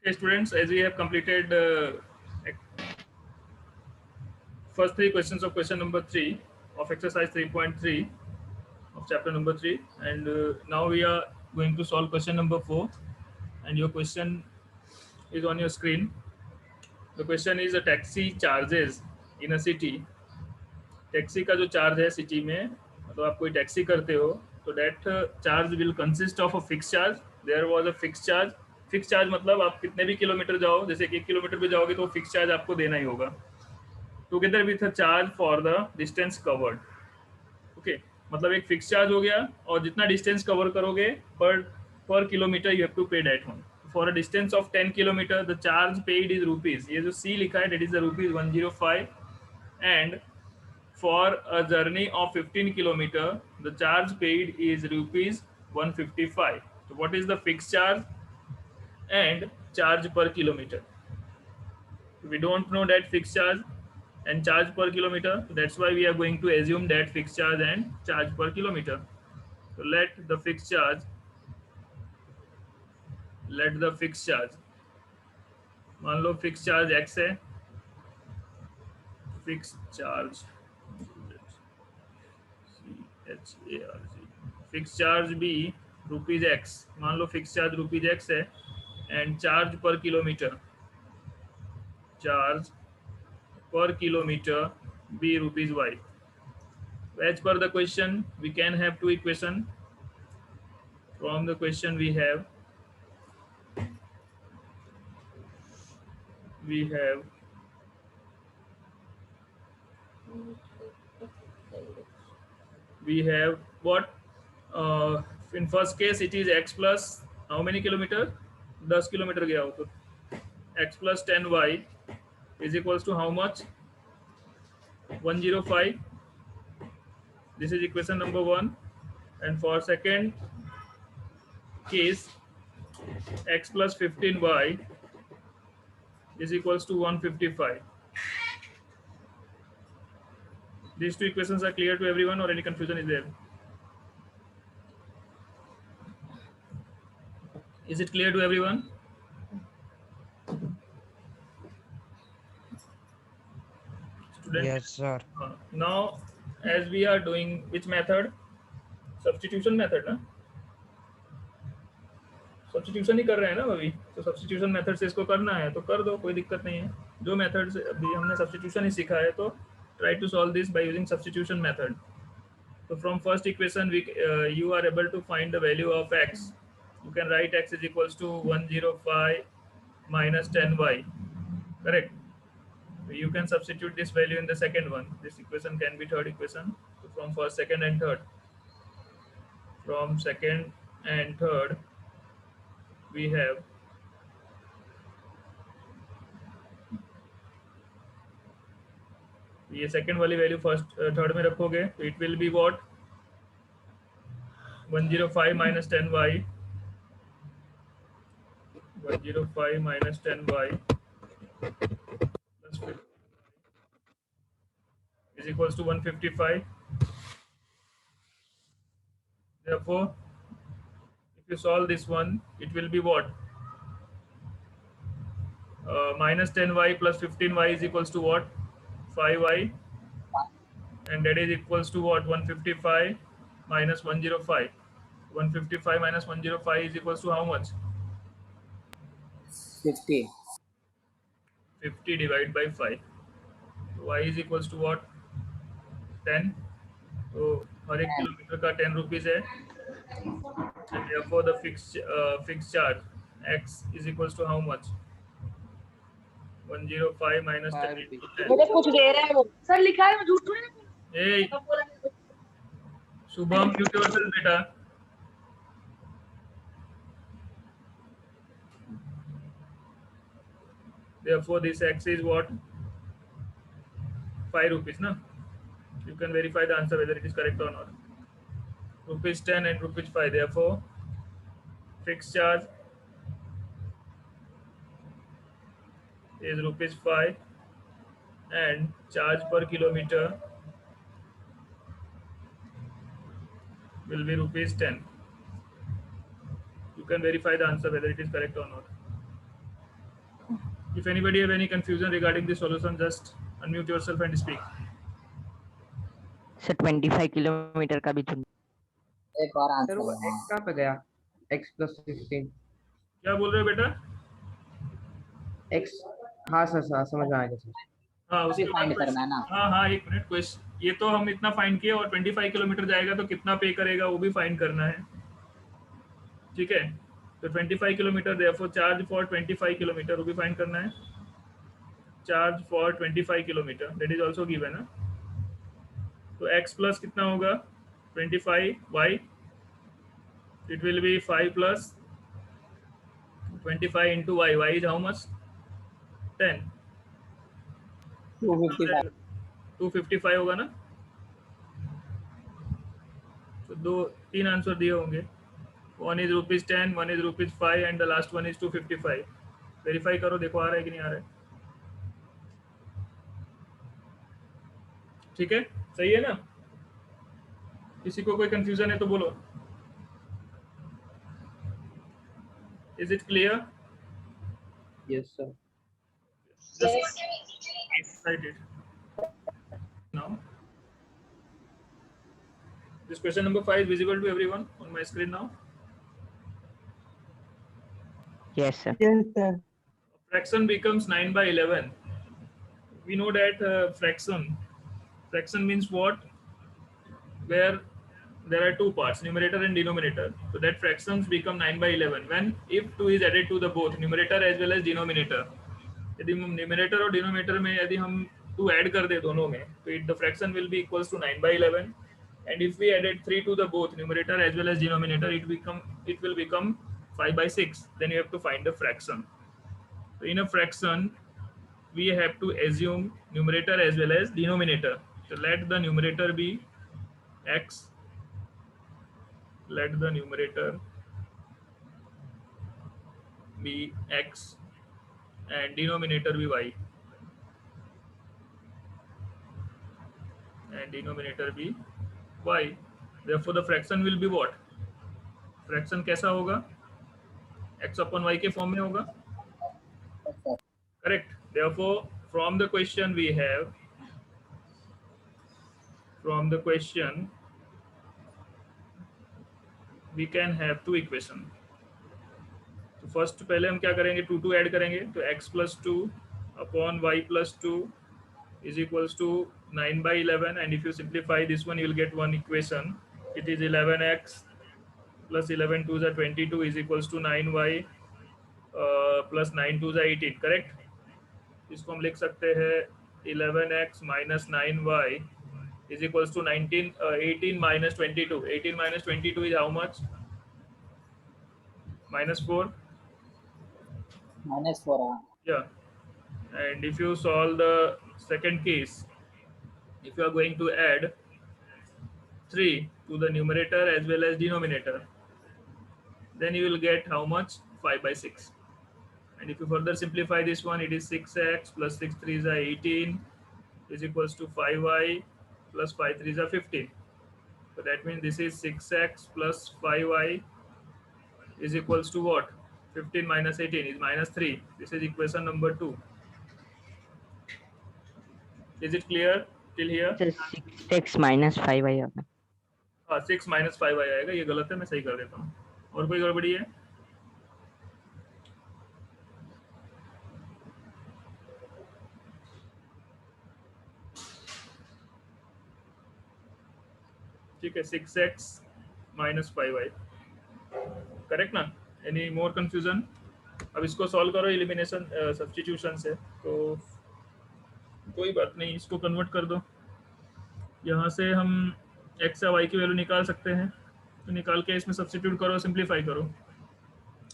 Okay, students, as we have completed first three questions of question number 3 of exercise 3.3 of chapter number 3, and now we are going to solve question number 4, and your question is on your screen. The question is a taxi charges in a city. Taxi का जो charge है city में, मतलब आप कोई taxi करते हो तो that charge will consist of a fix charge. There was a fix charge. Fix charge मतलब आप कितने भी किलोमीटर जाओ, जैसे कि 1 किलोमीटर भी जाओगे तो फिक्स चार्ज आपको देना ही होगा, together with a charge for the distance covered. Okay, मतलब एक फिक्स चार्ज हो गया और जितना डिस्टेंस कवर करोगे पर पर किलोमीटर यू हैव टू पे that one. For a distance of 10 kilometre the charge paid is rupees. ये जो सी लिखा है that is the rupees 105. And for a journey of 15 kilometer, the charge paid is rupees 155. So what is the fixed charge and charge per kilometer? We don't know that fixed charge and charge per kilometer. So that's why we are going to assume that fixed charge and charge per kilometer. So let the fixed charge, मान लो fixed charge x है, fixed charge fix charge be rupees x. मान लो fix charge rupees x है and charge per kilometre be rupees y. As per the question we can have two equation. From the question we have what, in first case it is x plus how many kilometer, 10 kilometre गया हो तो x plus 10y is equals to how much, 105. This is equation number 1. And for second case x plus 15y is equals to 155. These two equations are clear to everyone or any confusion is there? Is it clear to everyone? Student? Yes, sir. Now, as we are doing which method? Substitution method, ना? Substitution ही कर रहे हैं ना अभी, तो substitution method से इसको करना है तो कर दो, कोई दिक्कत नहीं है. जो मेथड से अभी हमने सब्स्टिट्यूशन ही सीखा है तो try to solve this by using substitution method. So from first equation you are able to find the value of x. You can write x is equals to 105 minus 10y, correct? So you can substitute this value in the second one. This equation can be third equation. So from first, second and third, from second and third we have ये second वाली value first third में रखोगे तो it will be what, 105 minus 10y, 105 minus 10y plus 50 is equals to 155. Therefore, if you solve this one, it will be what? Minus 10y plus 15y is equals to what? 5y, and that is equals to what? 155 minus 105. 155 minus 105 is equals to how much? 50. 50 divided by 5. So y is equals to what? 10. तो हर एक kilometre का 10 rupees है. And therefore the fixed charge x is equals to how much? 105 minus 10 into 10. मुझे कुछ दे रहा है वो sir, लिखा है, झूठ थोड़ी ना. Hey, Shubham, mute yourself, beta. Therefore this x is what? 5 rupees, na? You can verify the answer whether it is correct or not. Rupees 10 and rupees 5. Therefore fixed charge is rupees 5 and charge per kilometer will be rupees 10. You can verify the answer whether it is correct or not. If anybody have any confusion regarding the solution, just unmute yourself and speak. Sir 25 kilometre का भी चुन एक और sir answer वो है। x कहाँ पे गया? x plus 16 क्या बोल रहे हो बेटा? x। हाँ सर सर समझ में आ गया सर। हाँ अभी उसके फाइंड बाद करना है ना। हाँ एक मिनट क्वेश्चन, ये तो हम इतना फाइंड किए और 25 किलोमीटर जाएगा तो कितना पे करेगा वो भी फाइंड करना है, ठीक है। तो 25 kilometre therefore charge for 25 kilometre वो भी फाइंड करना है। Charge for 25 kilometre that is also given है। तो x प्लस कितना होगा 25 y, it will be 5 plus 25 into y, y is how much 10, 255 255 होगा ना। तो दो तीन आंसर दिए होंगे, one is ₹10, one is ₹5 and the last one is 255। Verify करो, देखो आ रहा है कि नहीं आ रहा है। ठीक है, सही है ना? किसी को कोई कंफ्यूजन है तो बोलो। Is it clear? Yes sir. Just write it now. This question number 5 is visible to everyone on my screen now. Yes sir yes sir. Fraction becomes 9 by 11. We know that fraction means what? Where there are two parts, numerator and denominator. So that fractions become 9 by 11 when if 2 is added to the both numerator as well as denominator. यदि numerator और denominator में यदि हम 2 add कर दे दोनों में तो the fraction will be equals to 9 by 11. And if we added 3 to the both numerator as well as denominator, it will become 5 by 6. Then you have to find the fraction. So in a fraction, we have to assume numerator as well as denominator. So let the numerator be x, let the numerator be x and denominator be y, and denominator be y. Therefore the fraction will be what? Fraction कैसा होगा? x upon y के form में होगा, correct? Therefore from the question we can have two equation. तो first पहले हम क्या करेंगे, 2 ऐड करेंगे तो x plus 2 upon y plus 2 is equals to 9 by 11, and if you simplify this one you will get one equation. It is 11x plus 11 2s are 22 is equals to 9y plus 9 2s are 18, correct. इसको हम लिख सकते हैं 11x minus 9y is equals to 18 minus 22. 18 minus 22 is how much? -4. -4 Yeah. And if you solve the second case, if you are going to add 3 to the numerator as well as denominator, then you will get how much? 5 by 6. And if you further simplify this one, it is 6x plus 6 3s are 18 is equals to 5y plus 5 3s are 15. So that means this is 6x plus 5y is equals to what? 15 minus 18 is -3. This is equation number 2. Is it clear till here? Sir 6x minus 5y होगा। हाँ 6 minus 5y आएगा, ये गलत है, मैं सही कर देता हूँ। और कोई गड़बड़ी है? ठीक है, 6x minus 5y, करेक्ट ना? Any more confusion? अब इसको सॉल्व करो एलिमिनेशन सब्स्टिट्यूशन से, तो कोई बात नहीं, इसको कन्वर्ट कर दो। यहाँ से हम x या y की वैल्यू निकाल सकते हैं, तो निकाल के इसमें सब्स्टिट्यूट करो, सिंप्लीफाई करो।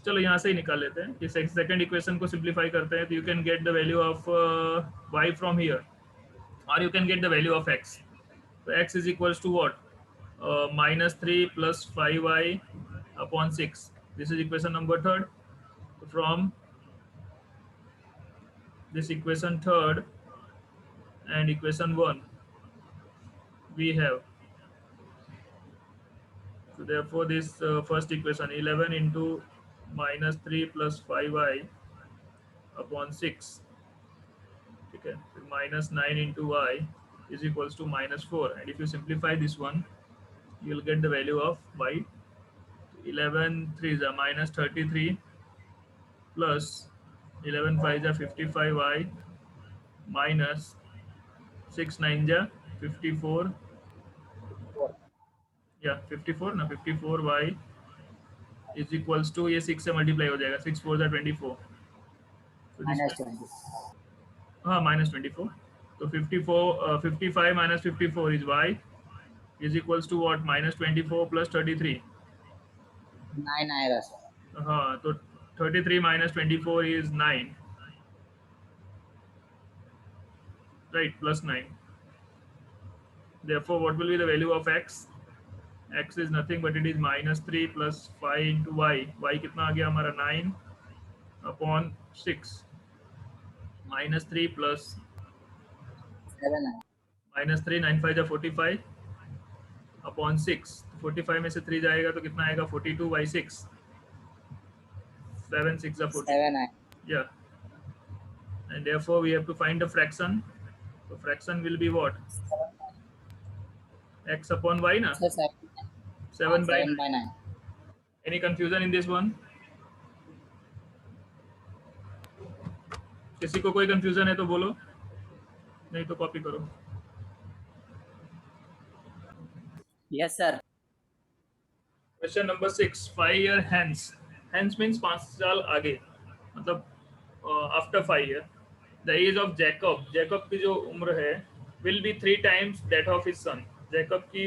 चलो यहाँ से ही निकाल लेते हैं कि सेकंड इक्वेशन को सिंप्लीफाई करते हैं, तो you can get the value of y from here और you can get the value of x. तो x is equals to what? -3 plus 5y upon 6. This is equation number 3rd. From this equation 3rd and equation 1 we have, so therefore this first equation 11 into -3 plus 5y upon 6, ठीक है, फिर -9 into y is equals to -4, and if you simplify this one you will get the value of y. 11 3s are -33 plus 11 5s are 55y minus 6 9s are 54, yeah 54 ना 54y is equals to, ये 6 से multiply हो जाएगा, 6 4 24, तो -20. हाँ -24, तो 55 minus 54 is y is equals to what, -24 plus 33, 9 आएगा sir. हाँ तो 33 minus 24 is 9, right, plus 9. Therefore what will be the value of x? X is nothing but it is -3 plus 5 into y. Y कितना आ गया हमारा 9 upon 6, -3 plus 7 आएगा. -3 9 5 जा 45 upon 6, 45 में से 3 जाएगा तो कितना आएगा 42 by 6, 7 6 जा 40, 7 आएगा. yeah, and therefore we have to find the fraction. So fraction will be what, x upon y na, sir 7 by 7 by 9. Any confusion in this one? किसी को कोई कंफ्यूजन है तो बोलो, नहीं तो कॉपी करो. Yes sir. Question number 6, 5 year hence. Hence means 5 साल आगे, मतलब after 5 year. The age of Jacob, Jacob की जो उम्र है will be 3 times that of his son. Jacob की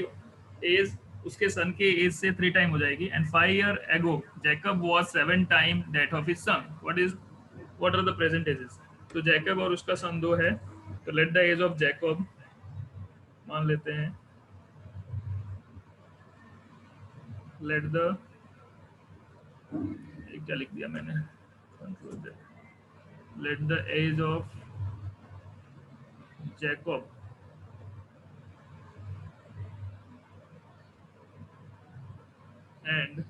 एज उसके सन के एज से 3 टाइम हो जाएगी. And 5 year ago Jacob was 7 times that of his son. What are the present ages? तो जैकब और उसका सन 2 है, तो let the age of Jacob मान लेते हैं, लेट द, क्या लिख दिया मैंने, let the age of Jacob and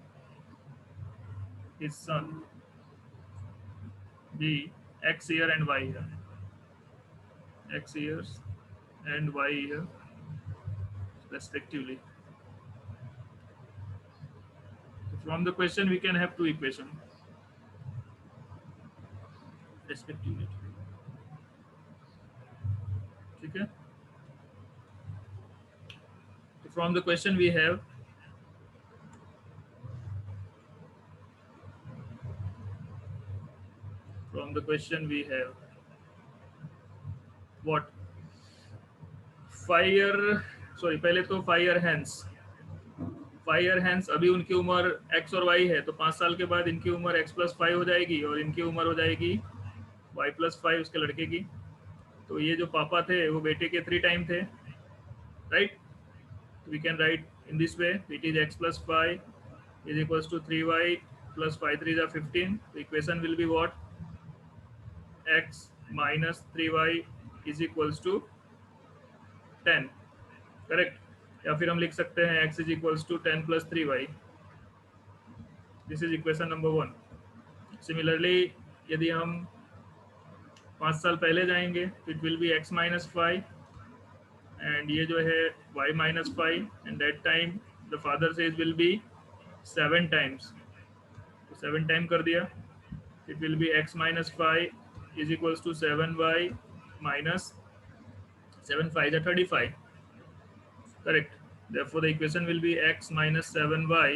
his son be x year and y year, x years and y year respectively. From the question we can have 2 equations respectively. ठीक है, so from the question we have what, 5 year, sorry पहले तो 5 year hence, 5 year hence अभी उनकी उम्र x और y है, तो 5 साल के बाद इनकी उम्र x plus 5 हो जाएगी और इनकी उम्र हो जाएगी y plus 5 उसके लड़के की. तो ये जो पापा थे वो बेटे के 3 टाइम थे, right. We can write in this way, it is x plus 5 is equals to 3y plus 5 3s are 15. The equation will be what, x minus 3y is equals to 10, correct. या फिर हम लिख सकते हैं x is equals to 10 plus 3y. This is equation number 1. Similarly यदि हम 5 साल पहले जाएंगे तो it will be x minus 5 and ये जो है y minus 5, and that time the father's age will be 7 times, तो 7 टाइम कर दिया, it will be x minus 5 is equals to 7y minus 7 5 is 35, correct. Therefore the equation will be x minus 7y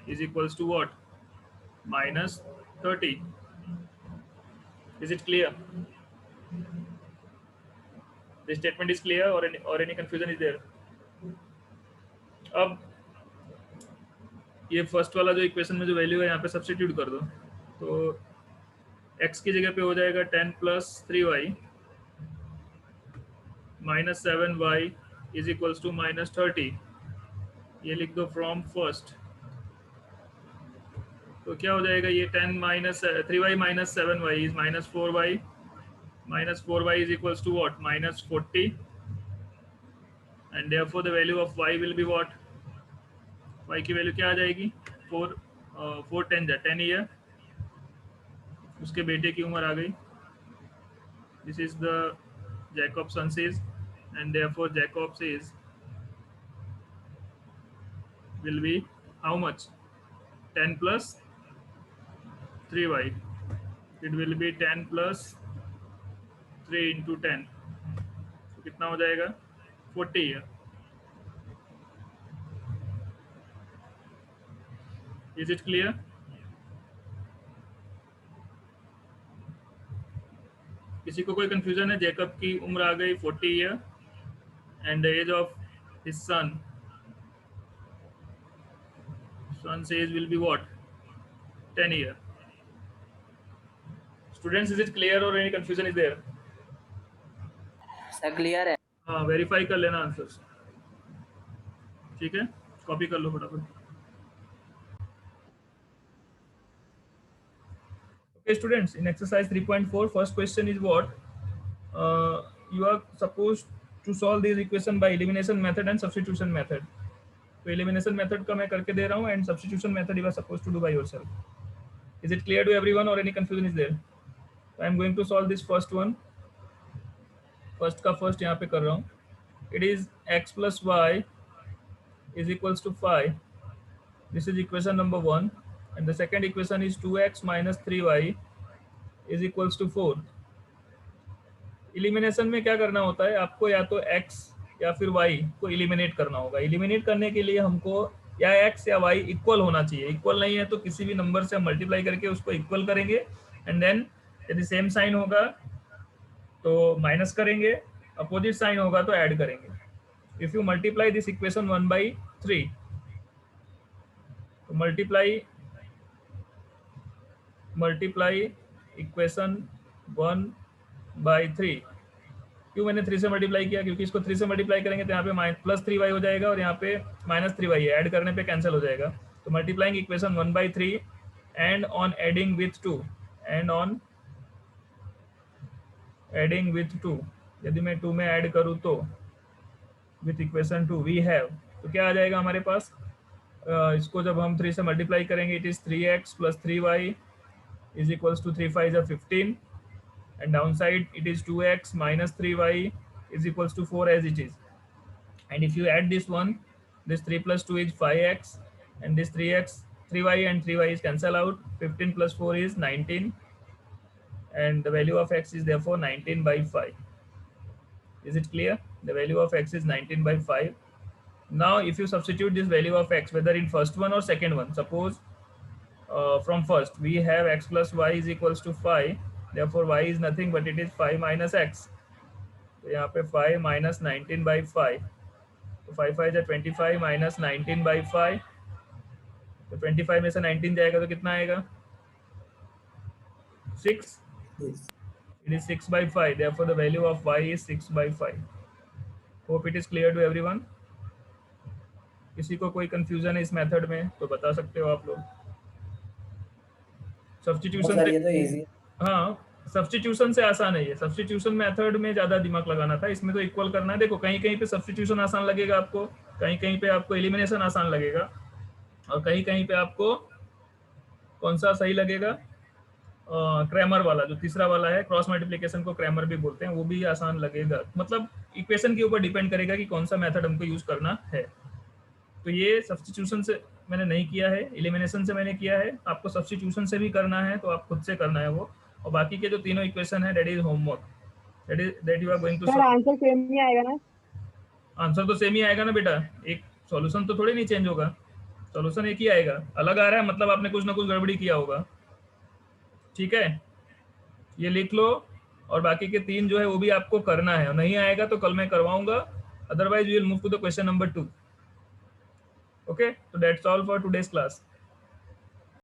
is equals to what, minus 30. Is it clear? This statement is clear or any confusion is there? अब ये first वाला जो equation में जो value है यहाँ पे substitute कर दो, तो x की जगह पे हो जाएगा 10 plus 3y minus 7y is equals to minus 30. ये लिख दो फ्रॉम फर्स्ट, तो क्या हो जाएगा ये 10 minus 3y minus 7y is minus 4y, minus 4y is equals to what, minus 40, and therefore the value of y will be what, y की value क्या आ जाएगी, 4 10 10 ईयर, उसके बेटे की उम्र आ गई This is the Jacobson's is, and therefore Jacob's is will be how much? 10 plus 3y. It will be 10 plus 3 into 10. तो कितना हो जाएगा? 40 है. Is it clear? किसी को कोई कंफ्यूजन है? जैकब की उम्र आ गई 40 year and the age of his son's age will be what? 10 year. Students, is it clear or any confusion is there? Sir clear है। हाँ, वेरीफाई कर लेना आंसर्स, ठीक है? कॉपी कर लो फटाफट। Okay, students, in exercise 3.4, first question is what? You are supposed to solve this equation by elimination method and substitution method. तो elimination method का मैं करके दे रहा हूँ and substitution method you are supposed to do by yourself. Is it clear to everyone or any confusion is there? So I am going to solve this first one. First का first यहाँ पे कर रहा हूँ. It is x plus y is equals to 5. This is equation number 1. And the second equation is 2x minus 3y is equals to 4. Elimination में क्या करना होता है? आपको या तो x या फिर y को एलिमिनेट करना होगा. एलिमिनेट करने के लिए हमको या x या y इक्वल होना चाहिए. इक्वल नहीं है तो किसी भी नंबर से हम मल्टीप्लाई करके उसको इक्वल करेंगे एंड देन यदि सेम साइन होगा तो माइनस करेंगे, अपोजिट साइन होगा तो ऐड करेंगे. If you multiply this equation 1/3, तो मल्टीप्लाई इक्वेशन 1/3. क्यों मैंने 3 से मल्टीप्लाई किया? क्योंकि इसको 3 से मल्टीप्लाई करेंगे तो यहाँ पे प्लस 3y हो जाएगा और यहाँ पे माइनस 3y है, ऐड करने पे कैंसिल हो जाएगा. तो multiplying equation 1/3 and on adding with 2 and on adding with 2. यदि मैं 2 में ऐड करूँ तो विथ इक्वेशन 2 वी हैव, तो क्या आ जाएगा हमारे पास? इसको जब हम 3 से मल्टीप्लाई करेंगे it is 3x plus 3y is equals to 3 5 is 15, and downside it is 2x minus 3y is equals to 4 as it is. And if you add this one, this 3 plus 2 is 5x, and this 3y and 3y is cancel out. 15 plus 4 is 19, and the value of x is therefore 19/5. Is it clear? The value of x is 19/5. Now if you substitute this value of x whether in first one or second one, suppose from first we have x plus y is equals to 5, therefore y is nothing but it is 5 minus x. तो यहाँ पे 5 minus 19/5, तो 5 5 is 25 minus 19/5, तो 25 में से 19 जाएगा तो कितना आएगा? 6. It is 6/5, therefore the value of y is 6/5. Hope it is clear to everyone. किसी को कोई कंफ्यूजन है इस मेथड में तो बता सकते हो आप लोग. सब्स्टिट्यूशन से, हाँ सब्स्टिट्यूशन से आसान है ये. सब्स्टिट्यूशन मेथड में ज्यादा दिमाग लगाना था, इसमें तो इक्वल करना है. देखो कहीं कहीं पे सब्स्टिट्यूशन आसान लगेगा आपको, कहीं कहीं पे आपको एलिमिनेशन आसान लगेगा, और कहीं कहीं पे आपको कौन सा सही लगेगा? क्रैमर वाला जो तीसरा वाला है, क्रॉस मल्टीप्लिकेशन को क्रैमर भी बोलते हैं, वो भी आसान लगेगा. मतलब इक्वेशन के ऊपर डिपेंड करेगा कि कौन सा मेथड हमको यूज करना है. तो ये सब्स्टिट्यूशन से मैंने नहीं किया है, एलिमिनेशन से मैंने किया है. आपको सब्स्टिट्यूशन से भी करना है तो आप खुद से करना है वो. और बाकी के जो तीनों इक्वेशन है that is homework, that you are going to. Answer same ही आएगा ना? आंसर तो सेम ही आएगा ना बेटा, एक सॉल्यूशन तो थोड़ी नहीं चेंज होगा. सॉल्यूशन एक ही आएगा. अलग आ रहा है मतलब आपने कुछ ना कुछ गड़बड़ी किया होगा. ठीक है, ये लिख लो. और बाकी के 3 जो है वो भी आपको करना है. नहीं आएगा तो कल मैं करवाऊंगा, otherwise we will move to the question number 2. Okay, so that's all for today's class.